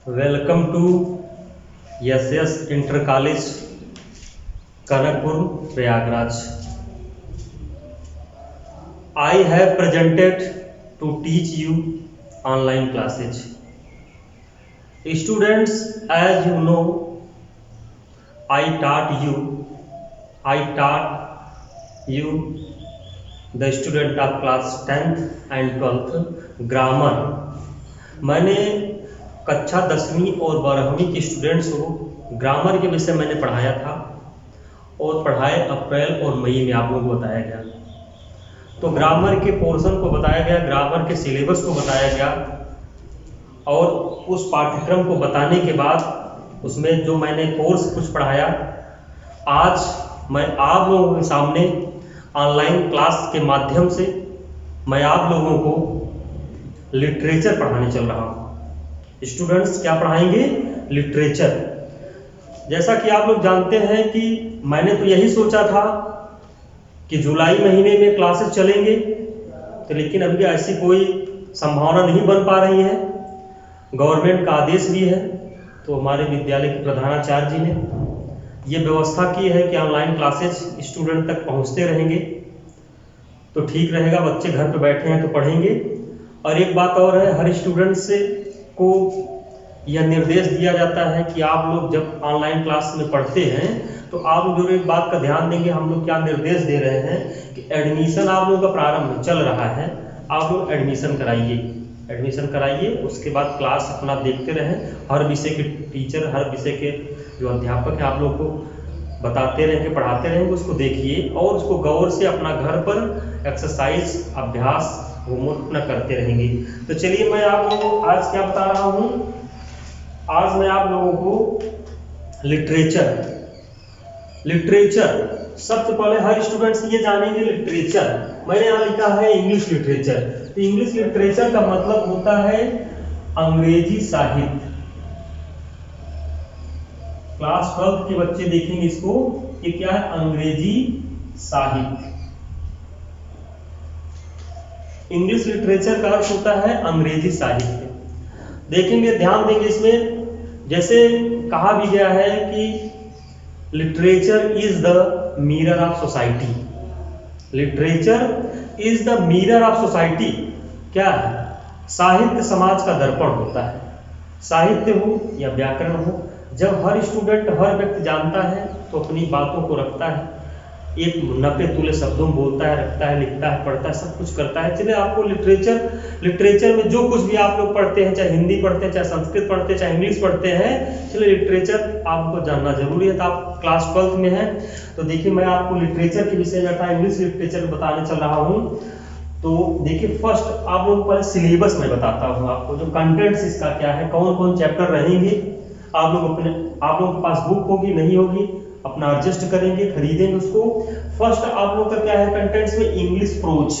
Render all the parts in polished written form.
Welcome to SS Inter College, Kanakpur, Prayagraj. I have presented to teach you online classes. Students, as you know, I taught you the student of class 10th and 12th grammar. मैंने कक्षा 10वीं और 12वीं के students को grammar के विषय मैंने पढ़ाया था और पढ़ाए अप्रैल और मई में आप लोगों को बताया गया। तो ग्रामर के पोर्शन को बताया गया, ग्रामर के सिलेबस को बताया गया और उस पाठ्यक्रम को बताने के बाद उसमें जो मैंने कोर्स कुछ पढ़ाया, आज मैं आप लोगों के सामने ऑनलाइन क्लास के माध्यम से मैं आप लोगों को लिटरेचर पढ़ाने चल रहा हूँ। स्टूडेंट्स क्या पढ़ाएंगे? लिटरेचर। जैसा कि आप लोग जानते हैं कि मैंने तो यही सोचा था कि जुलाई महीने में क्लासेस चलेंगे, तो लेकिन अभी ऐसी कोई संभावना नहीं बन पा रही है। गवर्नमेंट का आदेश भी है, तो हमारे विद्यालय के प्रधानाचार्य जी ने ये व्यवस्था की है कि ऑनलाइन क्लासेस स्टूडेंट तक पहुंचते रहेंगे, तो ठीक रहेगा। बच्चे घर पे बैठे हैं तो पढ़ेंगे। और एक बात और है, हर स्टूडेंट से को यह निर्देश दिया जाता है कि आप लोग जब ऑनलाइन क्लास में पढ़ते हैं तो आप लोग जरूर एक बात का ध्यान देंगे। हम लोग क्या निर्देश दे रहे हैं कि एडमिशन आप लोगों का प्रारंभ चल रहा है, आप लोग एडमिशन कराइए, उसके बाद क्लास अपना देखते रहें। हर विषय के टीचर, हर विषय के जो अध्यापक हैं आप लोग को बताते रहेंगे, पढ़ाते रहेंगे, उसको देखिए और उसको गौर से अपना घर पर एक्सरसाइज, अभ्यास, होमवर्क अपना करते रहेंगे। तो चलिए मैं आप लोगों को आज क्या बता रहा हूँ। आज मैं आप लोगों को लिटरेचर सबसे पहले हर स्टूडेंट्स ये जानेंगे। लिटरेचर मैंने यहाँ लिखा है इंग्लिश लिटरेचर। तो इंग्लिश लिटरेचर का मतलब होता है अंग्रेजी साहित्य। क्लास 12 के बच्चे देखेंगे इसको कि क्या है, अंग्रेजी साहित्य। इंग्लिश लिटरेचर का अर्थ होता है अंग्रेजी साहित्य। देखेंगे, ध्यान देंगे इसमें। जैसे कहा भी गया है कि literature is the mirror of society. Literature is the mirror of society. क्या है? साहित्य समाज का दर्पण होता है। साहित्य हो या व्याकरण हो, जब हर स्टूडेंट, हर व्यक्ति जानता है तो अपनी बातों को रखता है, एक नपे तुले शब्दों में बोलता है, रखता है, लिखता है, पढ़ता है, सब कुछ करता है। चलिए आपको लिटरेचर में जो कुछ भी आप लोग पढ़ते हैं, चाहे हिंदी पढ़ते हैं, चाहे संस्कृत पढ़ते हैं, चाहे इंग्लिश पढ़ते हैं, चलिए लिटरेचर आपको जानना जरूरी है। तो आप क्लास 12 में हैं तो देखिए मैं आपको लिटरेचर के विषय में इंग्लिश लिटरेचर बताने चल रहा हूँ। तो देखिए फर्स्ट आप लोगों को पहले सिलेबस में बताता हूँ आपको, जो कंटेंट्स इसका क्या है, कौन कौन चैप्टर रहेंगे। आप लोगों के पास बुक होगी, नहीं होगी, अपना एडजस्ट करेंगे, खरीदेंगे उसको। फर्स्ट आप लोग का क्या है कंटेंट्स में, इंग्लिश प्रोज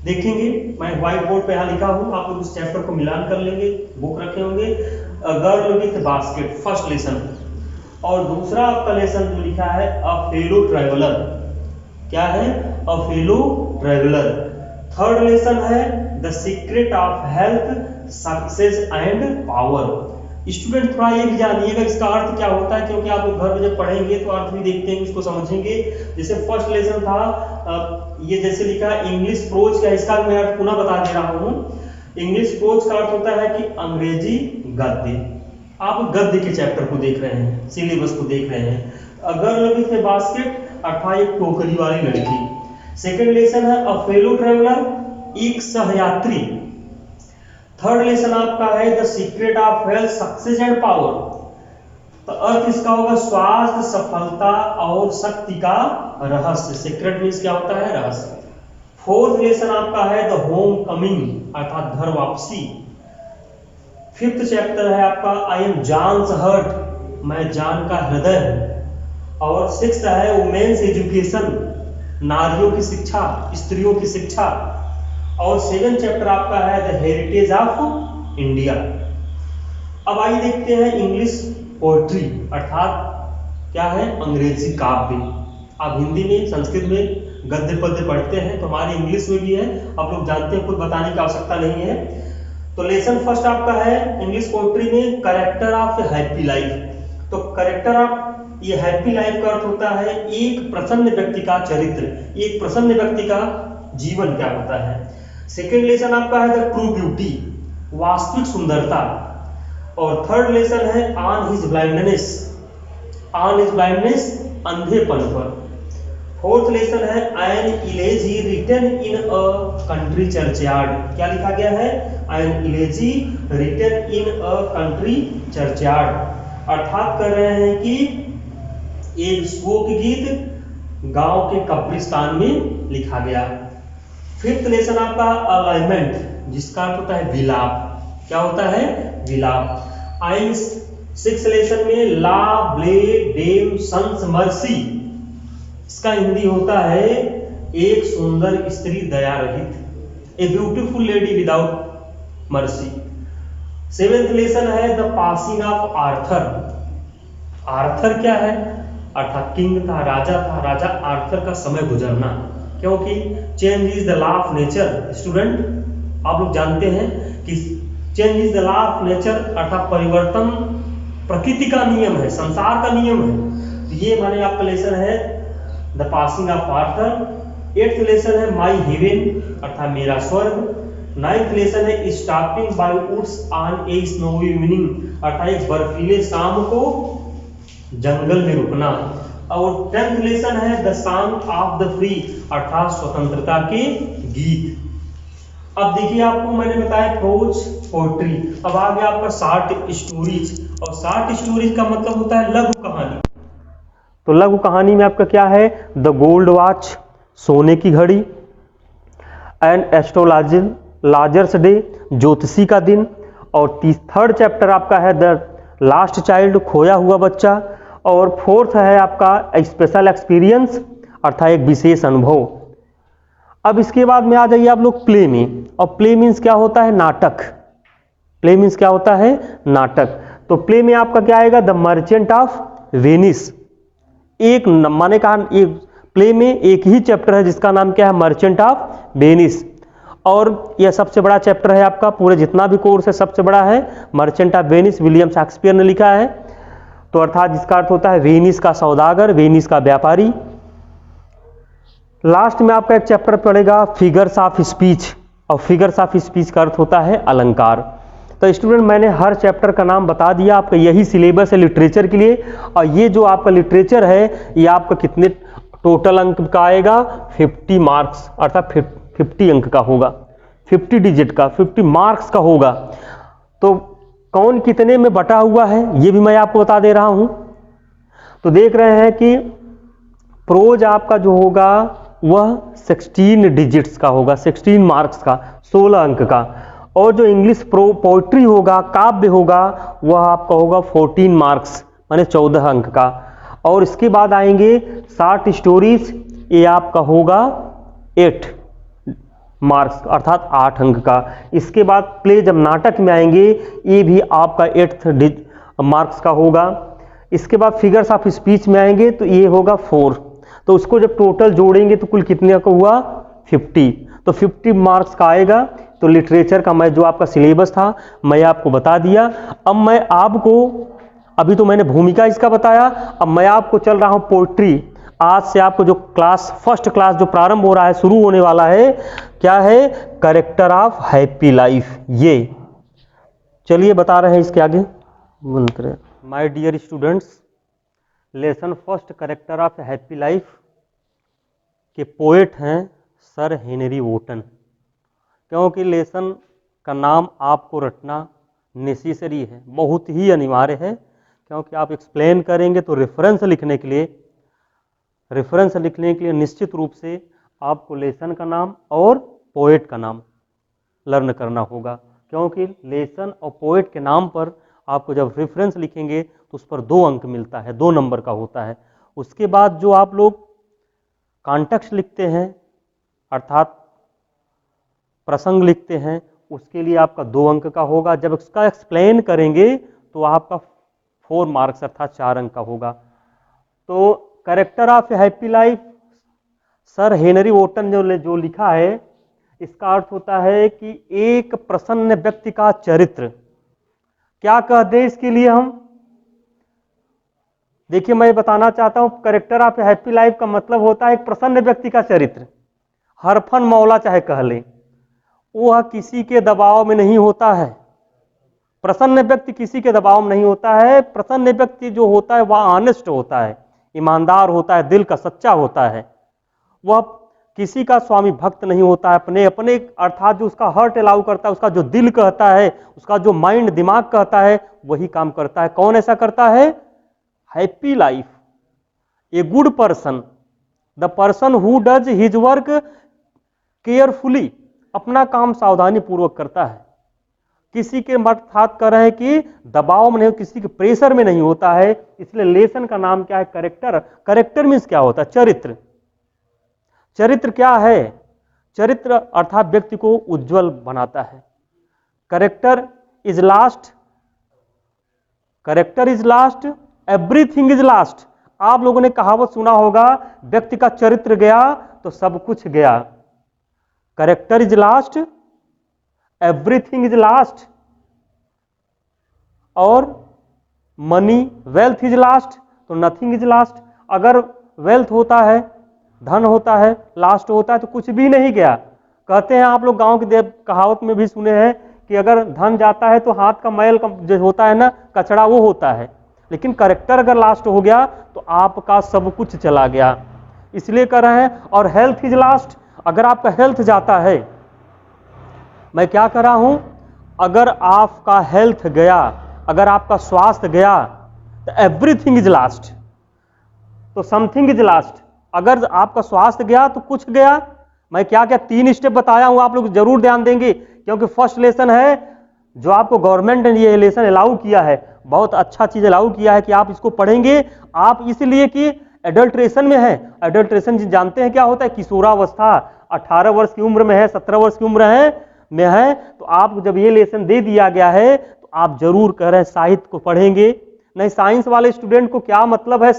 देखेंगे। मैं व्हाइट बोर्ड पे यहाँ लिखा हूँ, आप लोग उस चैप्टर को मिलान कर लेंगे, बुक रखे होंगे। Girl with basket first lesson, और दूसरा आपका लेसन जो लिखा है अ फेलो ट्रैवलर। क्या है? A fellow traveller. Third lesson है the secret of health, success and power. Student थोड़ा ये भी जानिएगा इसका अर्थ क्या होता है, क्योंकि आप लोग घर में जब पढ़ेंगे तो अर्थ भी देखते हैं, उसको समझेंगे। जैसे फर्स्ट लेसन था, ये जैसे लिखा है इंग्लिश प्रोज का, इसका मैं अर्थ पुनः बता दे रहा हूँ। इंग्लिश प्रोज का अर्थ होता है कि अंग्रेजी गद्य। आप गद्य के चैप्टर को देख रहे हैं, सिलेबस को देख रहे हैं। अगर विथ बास्केट अर्थात एक टोकरी वाली लड़की। सेकेंड लेसन है अ फेलो ट्रैवलर, एक सहयात्री। थर्ड लेसन आपका है the secret of health, success and power. तो अर्थ इसका होगा स्वास्थ्य, सफलता और शक्ति का रहस्य। सीक्रेट मींस क्या होता है? रहस्य। फोर्थ लेसन आपका है द होम कमिंग अर्थात घर वापसी। फिफ्थ चैप्टर है आपका आई एम जॉन्स हर्ट, मैं जान का हृदय हूं। और सिक्स्थ है वुमेन्स एजुकेशन, नारियों की शिक्षा, स्त्रियों की शिक्षा। और सेवन चैप्टर आपका है द हेरिटेज ऑफ इंडिया। अब आइए देखते हैं इंग्लिश पोएट्री अर्थात क्या है, अंग्रेजी काव्य। आप हिंदी में, संस्कृत में गद्य पद्य पढ़ते हैं तो हमारे इंग्लिश में भी है, आप लोग जानते हैं, खुद बताने की आवश्यकता नहीं है। तो लेसन फर्स्ट आपका है इंग्लिश पोएट्री में करेक्टर ऑफ हैप्पी लाइफ। तो करेक्टर ऑफ ये हैप्पी लाइफ का अर्थ होता है एक प्रसन्न व्यक्ति का चरित्र, एक प्रसन्न व्यक्ति का जीवन क्या होता है। सेकेंड लेसन आपका है द ट्रू ब्यूटी, वास्तविक सुंदरता। और थर्ड लेसन है on his blindness, on his blindness अंधेपन पर। फोर्थ लेसन है an elegy written in a country churchyard. क्या लिखा गया है? An elegy written in a country churchyard, अर्थात कर रहे हैं कि एक शोक गीत गांव के कब्रिस्तान में लिखा गया। फिफ्थ लेसन आपका अलाइनमेंट, जिसका अर्थ होता है विलाप। क्या होता है? विलाप। आई सिक्स लेसन में La Belle Dame sans Merci, इसका हिंदी होता है एक सुंदर स्त्री दया रहित, a beautiful lady without mercy. Seventh lesson है the passing of Arthur. Arthur क्या है? अर्थात किंग था, राजा था, राजा आर्थर का समय गुजरना, क्योंकि change is the law of nature. Student आप लोग जानते हैं कि change is the law of nature, अर्थात परिवर्तन प्रकृति का नियम है, संसार का नियम है। तो ये माने आपका लेसन है the passing of Arthur. Eighth lesson है माई हेवन, अर्थात मेरा स्वर्ग। नाइन्थ लेसन है stopping by woods on a snowy evening, अर्थात एक बर्फीले शाम को जंगल में रुकना। और टेंथ लेसन है the song of the free, अर्थात स्वतंत्रता के गीत। अब देखिए आपको मैंने बताया प्रोज पोएट्री, अब आ गया आपका शॉर्ट स्टोरीज। और शॉर्ट स्टोरीज का मतलब होता है लघु कहानी। तो लघु कहानी में आपका क्या है? द गोल्ड वॉच, सोने की घड़ी। एंड एस्ट्रोलॉजर्स डे, ज्योतिषी का दिन। और थर्ड चैप्टर आपका है द लास्ट चाइल्ड, खोया हुआ बच्चा। और फोर्थ है आपका स्पेशल एक्सपीरियंस, अर्थात एक विशेष अनुभव। अब इसके बाद में आ जाइए आप लोग प्ले में। और प्ले मीन्स क्या होता है? नाटक। प्ले मीन्स क्या होता है? नाटक। तो प्ले में आपका क्या आएगा? The merchant of Venice. एक माने कहा एक प्ले में एक ही चैप्टर है जिसका नाम क्या है? Merchant of Venice. और यह सबसे बड़ा चैप्टर है आपका, पूरे जितना भी कोर्स है सबसे बड़ा है merchant of Venice, William Shakespeare ने लिखा है। तो अर्थात जिसका अर्थ होता है वेनिस का सौदागर, वेनिस का व्यापारी। लास्ट में आपका एक चैप्टर पड़ेगा फिगर्स ऑफ स्पीच। और फिगर्स ऑफ स्पीच का अर्थ होता है अलंकार। तो स्टूडेंट मैंने हर चैप्टर का नाम बता दिया, आपका यही सिलेबस है लिटरेचर के लिए। और ये जो आपका लिटरेचर है ये आपका कितने टोटल अंक का आएगा? 50 मार्क्स, अर्थात 50 अंक का होगा, 50 डिजिट का, 50 मार्क्स का होगा। तो कौन कितने में बटा हुआ है ये भी मैं आपको बता दे रहा हूं। तो देख रहे हैं कि प्रोज आपका जो होगा वह 16 डिजिट्स का होगा, 16 मार्क्स का, 16 अंक का। और जो इंग्लिश पोइट्री होगा, काव्य होगा, वह आपका होगा 14 मार्क्स, माने 14 अंक का। और इसके बाद आएंगे शॉर्ट स्टोरीज, ये आपका होगा 8 मार्क्स, अर्थात 8 अंक का। इसके बाद प्ले जब नाटक में आएंगे ये भी आपका 8 मार्क्स का होगा। इसके बाद फिगर्स ऑफ स्पीच में आएंगे तो ये होगा 4। तो उसको जब टोटल जोड़ेंगे तो कुल कितने का हुआ? 50। तो 50 मार्क्स का आएगा। तो लिटरेचर का मैं जो आपका सिलेबस था मैं आपको बता दिया। अब मैं आपको, अभी तो मैंने भूमिका इसका बताया, अब मैं आपको चल रहा हूं पोइट्री। आज से आपको जो क्लास फर्स्ट क्लास जो प्रारंभ हो रहा है, शुरू होने वाला है, क्या है? Character of happy life. ये चलिए बता रहे हैं इसके आगे मंत्र। My dear students, lesson first character of happy life के पोएट हैं सर हेनरी वोटन। क्योंकि लेसन का नाम आपको रटना नेसेसरी है, बहुत ही अनिवार्य है। क्योंकि आप एक्सप्लेन करेंगे तो रेफरेंस लिखने के लिए निश्चित रूप से आपको लेसन का नाम और पोएट का नाम लर्न करना होगा। क्योंकि लेसन और पोएट के नाम पर आपको जब रेफरेंस लिखेंगे तो उस पर 2 अंक मिलता है, 2 नंबर का होता है। उसके बाद जो आप लोग कॉन्टेक्स्ट लिखते हैं, अर्थात प्रसंग लिखते हैं, उसके लिए आपका 2 अंक का होगा। जब उसका एक्सप्लेन करेंगे तो आपका 4 मार्क्स अर्थात 4 अंक का होगा। तो character of happy life sir Henry Wotton जो लिखा है, इसका अर्थ होता है कि एक प्रसन्न व्यक्ति का चरित्र। क्या कहते हैं इसके लिए हम? देखिए, मैं बताना चाहता हूं, कैरेक्टर ऑफ हैप्पी लाइफ का मतलब होता है एक प्रसन्न व्यक्ति का चरित्र। हरफन मौला चाहे कह ले, वह किसी के दबाव में नहीं होता है। प्रसन्न व्यक्ति किसी के दबाव में नहीं होता है। प्रसन्न व्यक्ति जो होता है वह ऑनेस्ट होता है, ईमानदार होता है, दिल का सच्चा होता है। वह किसी का स्वामी भक्त नहीं होता है। अपने अपने अर्थात जो उसका हार्ट अलाउ करता है, उसका जो दिल कहता है, उसका जो माइंड दिमाग कहता है, वही काम करता है। कौन ऐसा करता है? Happy life, a good person, the person who does his work carefully, अपना काम सावधानी पूर्वक करता है। किसी के अर्थात कर रहे हैं कि दबाव में नहीं, किसी के प्रेशर में नहीं होता है। इसलिए लेसन का नाम क्या है? कैरेक्टर। कैरेक्टर मीन्स क्या होता है? चरित्र। चरित्र क्या है? चरित्र अर्थात व्यक्ति को उज्जवल बनाता है। Character is last, character is last, everything is last. आप लोगों ने कहावत सुना होगा, व्यक्ति का चरित्र गया तो सब कुछ गया। Character is last, everything is last, और मनी वेल्थ इज लास्ट तो नथिंग इज लास्ट। अगर वेल्थ होता है, धन होता है, लास्ट होता है तो कुछ भी नहीं गया। कहते हैं आप लोग गांव की कहावत में भी सुने हैं कि अगर धन जाता है तो हाथ का मैल जो होता है ना, कचड़ा, वो होता है। लेकिन कैरेक्टर अगर लास्ट हो गया तो आपका सब कुछ चला गया। इसलिए कह रहे हैं। और हेल्थ इज लास्ट, अगर आपका हेल्थ जाता है, मैं क्या कर रहा हूं, अगर आपका हेल्थ गया, अगर आपका स्वास्थ्य गया तो एवरीथिंग इज लास्ट, तो समथिंग इज लास्ट। अगर आपका स्वास्थ्य गया तो कुछ गया। मैं क्या क्या 3 स्टेप बताया हूं, आप लोग जरूर ध्यान देंगे, क्योंकि फर्स्ट लेसन है जो आपको गवर्नमेंट ने ये लेसन अलाउ किया है। बहुत अच्छा चीज अलाउ किया है कि आप इसको पढ़ेंगे। आप इसलिए कि एडल्ट्रेशन में है। एडल्ट्रेशन जानते हैं क्या होता है? किशोरावस्था, 18 वर्ष की उम्र में है, 17 वर्ष की उम्र में है। तो आपको जब ये लेसन दे दिया गया है तो आप जरूर कह रहे हैं साहित्य को पढ़ेंगे। नहीं, साइंस वाले स्टूडेंट को क्या मतलब है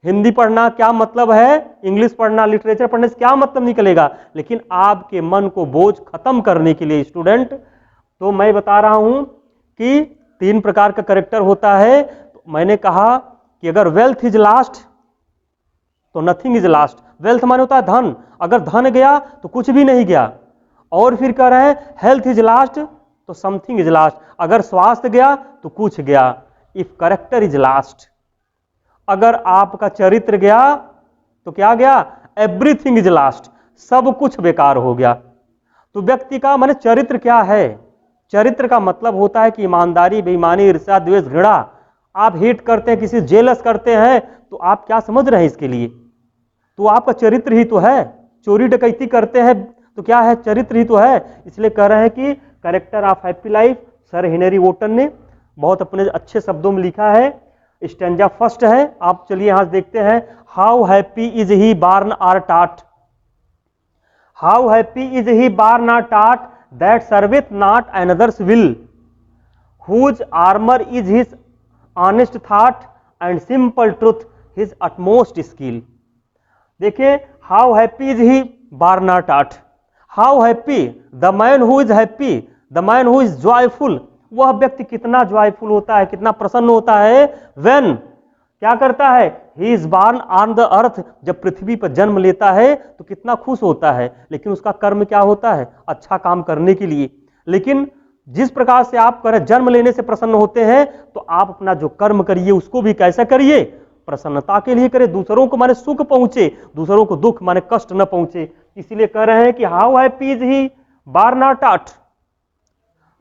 हिंदी पढ़ना, क्या मतलब है इंग्लिश पढ़ना, लिटरेचर पढ़ने से क्या मतलब निकलेगा। लेकिन आपके मन को बोझ खत्म करने के लिए स्टूडेंट, तो मैं बता रहा हूं कि 3 प्रकार का कैरेक्टर होता है। तो मैंने कहा कि अगर वेल्थ इज लास्ट तो नथिंग इज लास्ट। वेल्थ माने होता है धन, अगर धन गया तो कुछ भी नहीं गया। और फिर कह रहे हैं हेल्थ इज लास्ट तो समथिंग इज लास्ट, अगर स्वास्थ्य गया तो कुछ गया। इफ कैरेक्टर इज लास्ट, अगर आपका चरित्र गया तो क्या गया? एवरीथिंग इज लास्ट, सब कुछ बेकार हो गया। तो व्यक्ति का माने चरित्र क्या है? चरित्र का मतलब होता है कि ईमानदारी, बेईमानी, ईर्ष्या, द्वेष, घृणा। आप हेट करते हैं, किसी जेलस करते हैं, तो आप क्या समझ रहे हैं इसके लिए? तो आपका चरित्र ही तो है। चोरी डकैती करते हैं तो क्या है? चरित्र ही तो है। इसलिए कह रहे हैं कि character of happy life, sir Henry Wotton ने बहुत अपने अच्छे शब्दों में लिखा है। स्टैंजा फर्स्ट है, आप चलिए यहां से देखते हैं। How happy is he born or taught, how happy is he born or taught, that serveth not another's will, whose armour is his honest thought and simple truth his utmost skill. देखिए, how happy is he born or taught, how happy, the man who is happy, the man who is joyful, वह व्यक्ति कितना joyful होता है, कितना प्रसन्न होता है। व्हेन क्या करता है? He is born on the earth, जब पृथ्वी पर जन्म लेता है तो कितना खुश होता है। लेकिन उसका कर्म क्या होता है? अच्छा काम करने के लिए। लेकिन जिस प्रकार से आप करें जन्म लेने से प्रसन्न होते हैं, तो आप अपना जो कर्म करिए उसको भी कैसा करिए? प्रसन्नता के लिए करें, दूसरों को माने सुख पहुंचे, दूसरों को दुख माने कष्ट न पहुंचे। इसीलिए कह रहे हैं कि how happy is he born or टाट।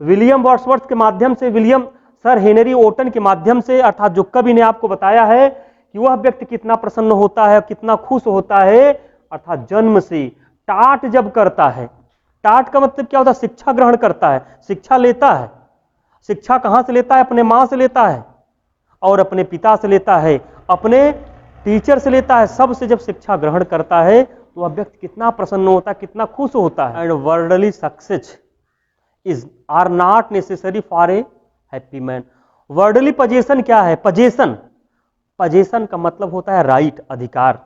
विलियम वर्ड्सवर्थ के माध्यम से, विलियम सर हेनरी वोटन के माध्यम से, अर्थात जो कवि ने आपको बताया है कि वह व्यक्ति कितना प्रसन्न होता है, कितना खुश होता है, अर्थात जन्म से। टाट जब करता है, टाट का मतलब क्या होता है? शिक्षा ग्रहण करता है, शिक्षा लेता है। शिक्षा कहां से लेता है? अपने मां से लेता है, और अपने पिता से लेता है, अपने टीचर से लेता है। सबसे जब शिक्षा ग्रहण करता है तो वह व्यक्ति कितना प्रसन्न होता है, कितना खुश होता है। And worldly success is are not necessary for a happy man. Worldly position क्या है? पोजीशन, पोजीशन का मतलब होता है राइट, अधिकार।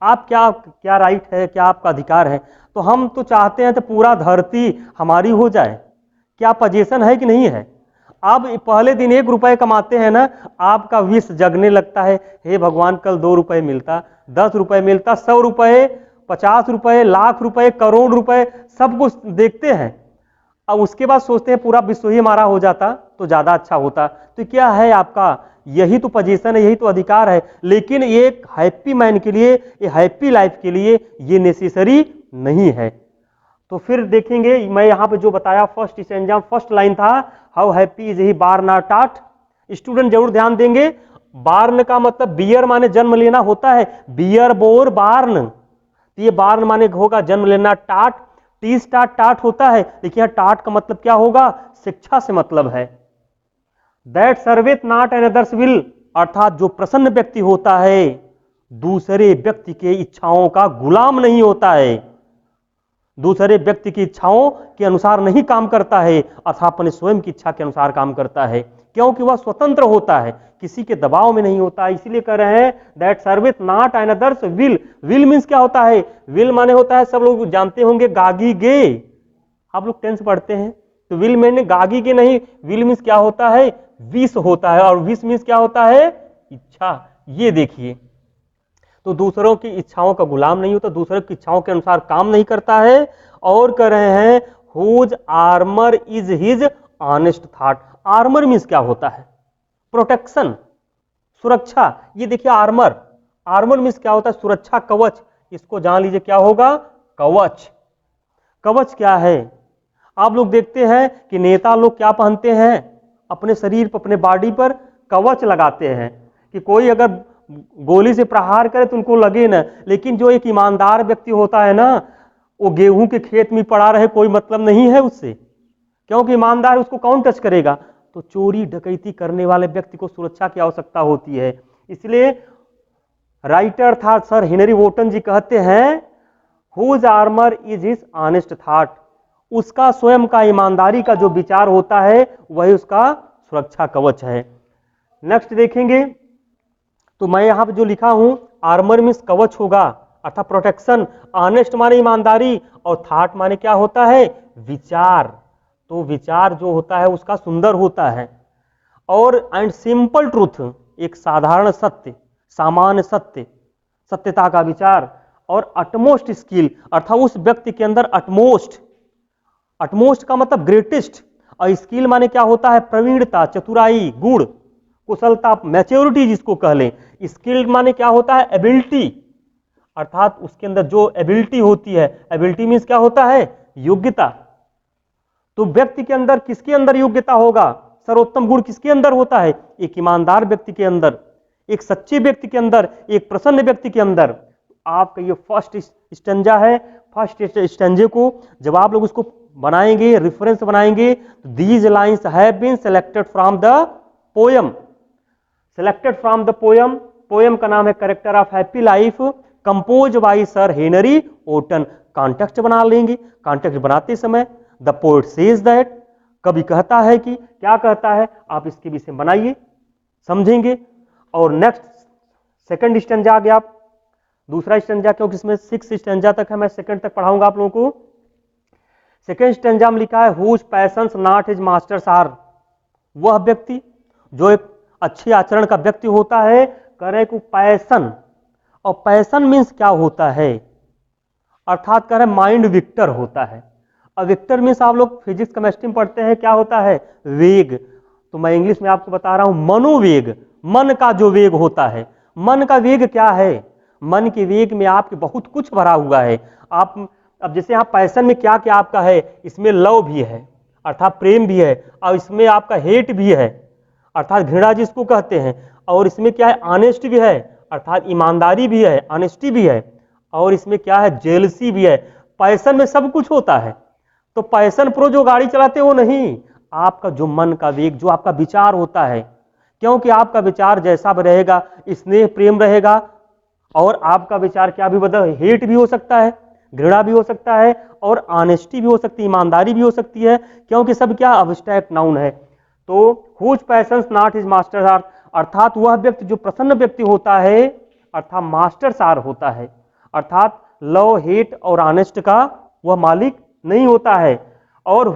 आप क्या क्या राइट है, क्या आपका अधिकार है। तो हम तो चाहते हैं तो पूरा धरती हमारी हो जाए, क्या पोजीशन है कि नहीं है। आप पहले दिन 1 रुपए कमाते हैं ना, आपका विष जगने लगता है, हे भगवान कल 2 रुपए मिलता, 10 रुपए मिलता, 100 रुपए, 50 रुपए, लाख रुपए, करोड़ रुपए, सब कुछ देखते हैं। अब उसके बाद सोचते हैं पूरा विश्व ही हमारा हो जाता तो ज्यादा अच्छा होता। तो क्या है आपका, यही तो पोजीशन है, यही तो अधिकार है। लेकिन एक हैप्पी मैन के लिए, ये हैप्पी लाइफ के लिए ये नेसेसरी नहीं है। तो फिर देखेंगे, मैं यहाँ पे जो बताया फर्स्ट स्टैंजा, फर्स्ट लाइन था how happy is he born or टाट। स्टूडेंट जरूर ध्यान देंगे, बार्न का मतलब बियर माने जन्म लेना होता है, बियर बोर बार्न, तो ये बार्न माने होगा जन्म लेना। टाट, टी स्टार्ट टाट होता है, लेकिन यहाँ टाट का मतलब क्या होगा, शिक्षा से मतलब है। दैट सर्वेथ नॉट अनदर्स विल, अर्थात जो प्रसन्न व्यक्ति होता है दूसरे व्यक्ति के इच्छाओं का गुलाम नहीं होता है, दूसरे व्यक्ति की इच्छाओं के अनुसार नहीं काम करता है, अर्थात अपने स्वयं की इच्छा के अनुसार काम करता है, क्योंकि वह स्वतंत्र होता है, किसी के दबाव में नहीं होता। इसीलिए कह रहे हैं that serveth not another's will. Will means क्या होता है, विल माने होता है, सब लोग जानते होंगे, गागी गे, आप लोग टेंस पढ़ते हैं तो विल मैंने गागी गे नहीं, विल मीन्स क्या होता है, विश होता है, और विश मीन्स क्या होता है, इच्छा। ये देखिए, तो दूसरों की इच्छाओं का गुलाम नहीं होता, दूसरों की इच्छाओं के अनुसार काम नहीं करता है। और कह रहे हैं whose armour is his honest thought. Armour means क्या होता है, प्रोटेक्शन, सुरक्षा। ये देखिए आर्मर, आर्मर मीन्स क्या होता है, सुरक्षा, कवच। इसको जान लीजिए क्या होगा, कवच। कवच क्या है, आप लोग देखते हैं कि नेता लोग क्या पहनते हैं, अपने शरीर पर, अपने बॉडी पर कवच लगाते हैं कि कोई अगर गोली से प्रहार करे तो उनको लगे ना। लेकिन जो एक ईमानदार व्यक्ति होता है ना, वो गेहूं के खेत में पड़ा रहे कोई मतलब नहीं है उससे, क्योंकि ईमानदार, उसको कौन टच करेगा। तो चोरी डकैती करने वाले व्यक्ति को सुरक्षा की आवश्यकता होती है। इसलिए राइटर था सर हेनरी वोटन जी कहते हैं whose armour is his honest thought, उसका स्वयं का ईमानदारी का जो विचार होता है वही उसका सुरक्षा कवच है। नेक्स्ट देखेंगे, तो मैं यहां पे जो लिखा हूं आर्मर मीन्स कवच होगा, अर्थात प्रोटेक्शन। ऑनेस्ट माने ईमानदारी, और थॉट माने क्या होता है, विचार। तो विचार जो होता है उसका सुंदर होता है। और एंड सिंपल ट्रूथ, एक साधारण सत्य, सामान्य सत्य, सत्यता का विचार। और अटमोस्ट स्किल, अर्थात उस व्यक्ति के अंदर अटमोस्ट, अटमोस्ट का मतलब ग्रेटेस्ट, और स्किल माने क्या होता है, प्रवीणता, चतुराई, गुण, कुशलता, मैच्योरिटी जिसको कह लें। स्किल्ड माने क्या होता है, एबिलिटी, अर्थात उसके अंदर जो एबिलिटी होती है। एबिलिटी मीन्स क्या होता है, योग्यता। तो व्यक्ति के अंदर, किसके अंदर योग्यता होगा, सर्वोत्तम गुण किसके अंदर होता है, एक ईमानदार व्यक्ति के अंदर, एक सच्चे व्यक्ति के अंदर, एक प्रसन्न व्यक्ति के अंदर। आपका ये फर्स्ट स्टेंजा है। फर्स्ट स्टेंजे को जब आप लोग उसको बनाएंगे, रेफरेंस बनाएंगे, these lines have been selected from the poem, selected from the poem. Poem का नाम है character of happy life, compose by sir Henry Wotton. Context बना लेंगे, कॉन्टेक्स्ट बनाते समय द पोएट सेज दैट, कभी कहता है कि, क्या कहता है, आप इसके विषय बनाइए, समझेंगे। और नेक्स्ट सेकंड स्टेंजा आ गया, आप दूसरा स्टेंजा, क्योंकि इसमें 6 स्टेंजा तक है, मैं सेकंड तक पढ़ाऊंगा आप लोगों को। सेकंड स्टेंजा में लिखा है whose passions not his masters are, वह व्यक्ति जो एक अच्छे आचरण का व्यक्ति होता है, करे को पैशन। और पैशन मीन्स क्या होता है, अर्थात कह रहे माइंड विक्टर होता है। और विक्टर मीन्स आप लोग फिजिक्स केमिस्ट्री में पढ़ते हैं, क्या होता है, वेग। तो मैं इंग्लिश में आपको बता रहा हूं, मनोवेग, मन का जो वेग होता है। मन का वेग क्या है, मन के वेग में आपके बहुत कुछ भरा हुआ है। आप अब जैसे यहाँ पैशन में क्या क्या आपका है, इसमें लव भी है, अर्थात प्रेम भी है, और इसमें आपका हेट भी है, अर्थात घृणा जिसको कहते हैं। और इसमें क्या है, ऑनेस्ट भी है, अर्थात ईमानदारी भी है, ऑनेस्टी भी है। और इसमें क्या है, जेलसी भी है। पैशन में सब कुछ होता है। तो पैशन प्रो जो गाड़ी चलाते हो नहीं, आपका जो मन का वेग, जो आपका विचार होता है, क्योंकि आपका विचार जैसा भी रहेगा, स्नेह प्रेम रहेगा। और आपका विचार क्या भी बदल, हेट भी हो सकता है, घृणा भी हो सकता है, और ऑनेस्टी भी हो सकती है, ईमानदारी भी हो सकती है, क्योंकि सब क्या अब्स्ट्रैक्ट नाउन है। तो whose passions not his masters are, अर्थात वह व्यक्ति जो प्रसन्न व्यक्ति होता है, अर्थात मास्टर्स आर होता है, अर्थात लव, हेट और ऑनेस्ट का वह मालिक नहीं होता है। और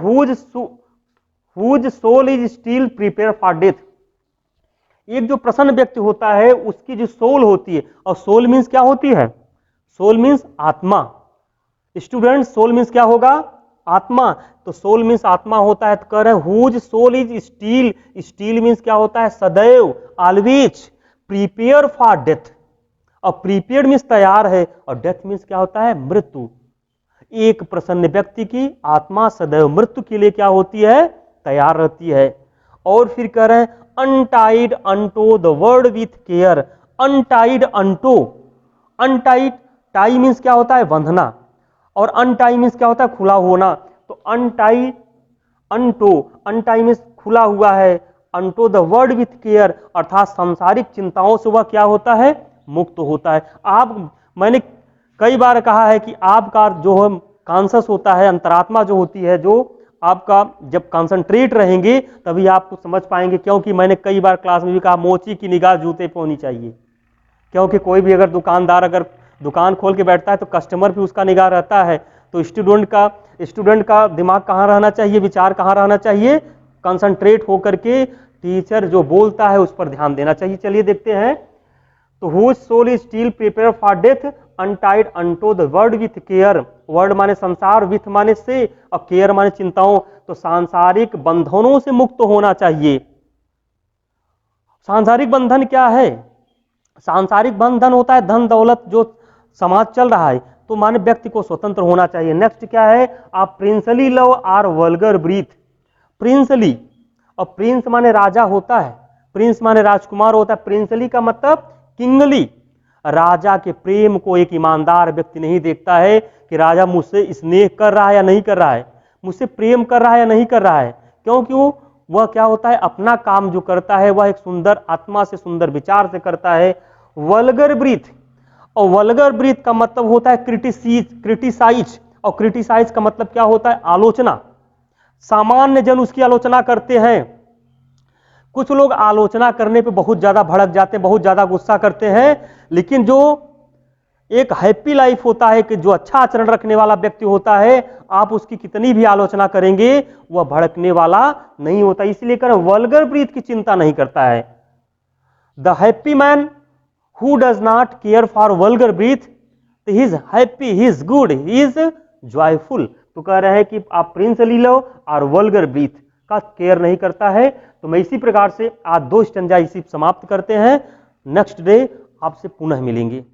whose soul is still prepare for death, एक जो प्रसन्न व्यक्ति होता है उसकी जो सोल होती है, और सोल मीन्स क्या होती है? सोल मीन्स आत्मा। स्टूडेंट, सोल मीन्स क्या होगा? आत्मा। तो सोल मीन्स आत्मा होता है, तो कह रहे हैं whose soul is still. Still means क्या होता है? सदैव, ऑलवेज प्रिपेयर फॉर डेथ। और प्रिपेयर मीन्स तैयार है, और डेथ मीन्स क्या होता है? मृत्यु। एक प्रसन्न व्यक्ति की आत्मा सदैव मृत्यु के लिए क्या होती है? तैयार रहती है। और फिर कह रहे हैं untied unto the word with care. Untied unto, untied, tie means क्या होता है? बंधना, और अनटाई मीन्स क्या होता है? खुला होना। तो अनटाई, अनटो, अनटाई मीन्स खुला हुआ है, अनटो द वर्ड विथ केयर, अर्थात सांसारिक चिंताओं से वह क्या होता है? मुक्त होता है। मैंने कई बार कहा है कि आपका जो है कॉन्शस होता है, अंतरात्मा जो होती है, जो आपका जब कंसंट्रेट रहेंगे तभी आप कुछ समझ पाएंगे। क्योंकि मैंने कई बार क्लास में भी कहा, मोची की निगाह जूते पे होनी चाहिए। क्योंकि कोई भी अगर दुकानदार अगर दुकान खोल के बैठता है तो कस्टमर भी उसका निगाह रहता है। तो स्टूडेंट का दिमाग कहाँ रहना चाहिए? विचार कहाँ रहना चाहिए? कंसंट्रेट होकर के टीचर जो बोलता है उस पर ध्यान देना चाहिए। चलिए देखते हैं। तो whose soul is still prepare for death, untied unto the word with care. Word माने संसार, विथ माने से, और केयर माने चिंताओं। तो सांसारिक बंधनों से मुक्त होना चाहिए। सांसारिक बंधन क्या है? सांसारिक बंधन होता है धन दौलत, जो समाज चल रहा है, तो माने व्यक्ति को स्वतंत्र होना चाहिए। नेक्स्ट क्या है? आप princely love or vulgar breath. Princely, और प्रिंस माने राजा होता है, प्रिंस माने राजकुमार होता है, प्रिंसली का मतलब किंगली। राजा के प्रेम को एक ईमानदार व्यक्ति नहीं देखता है कि राजा मुझसे स्नेह कर रहा है या नहीं कर रहा है, मुझसे प्रेम कर रहा है या नहीं कर रहा है। क्योंकि वह क्या होता है? अपना काम जो करता है वह एक सुंदर आत्मा से, सुंदर विचार से करता है। वल्गर ब्रीथ, और वल्गर ब्रीथ का मतलब होता है क्रिटिसाइज, और क्रिटिसाइज का मतलब क्या होता है? आलोचना। सामान्य जन उसकी आलोचना करते हैं। कुछ लोग आलोचना करने पे बहुत ज्यादा भड़क जाते हैं, बहुत ज्यादा गुस्सा करते हैं, लेकिन जो एक हैप्पी लाइफ होता है, कि जो अच्छा आचरण रखने वाला व्यक्ति होता है, आप उसकी कितनी भी आलोचना करेंगे वह भड़कने वाला नहीं होता। इसलिए कर वल्गर ब्रीथ की चिंता नहीं करता है। The happy man who does not care for vulgar breath, he is happy, he is good, he is joyful. तो कह रहे हैं कि आप प्रिंसली लव और वल्गर ब्रीथ का केयर नहीं करता है। तो मैं इसी प्रकार से आज 2 स्टैंजा इसी समाप्त करते हैं। नेक्स्ट डे आपसे पुनः मिलेंगे।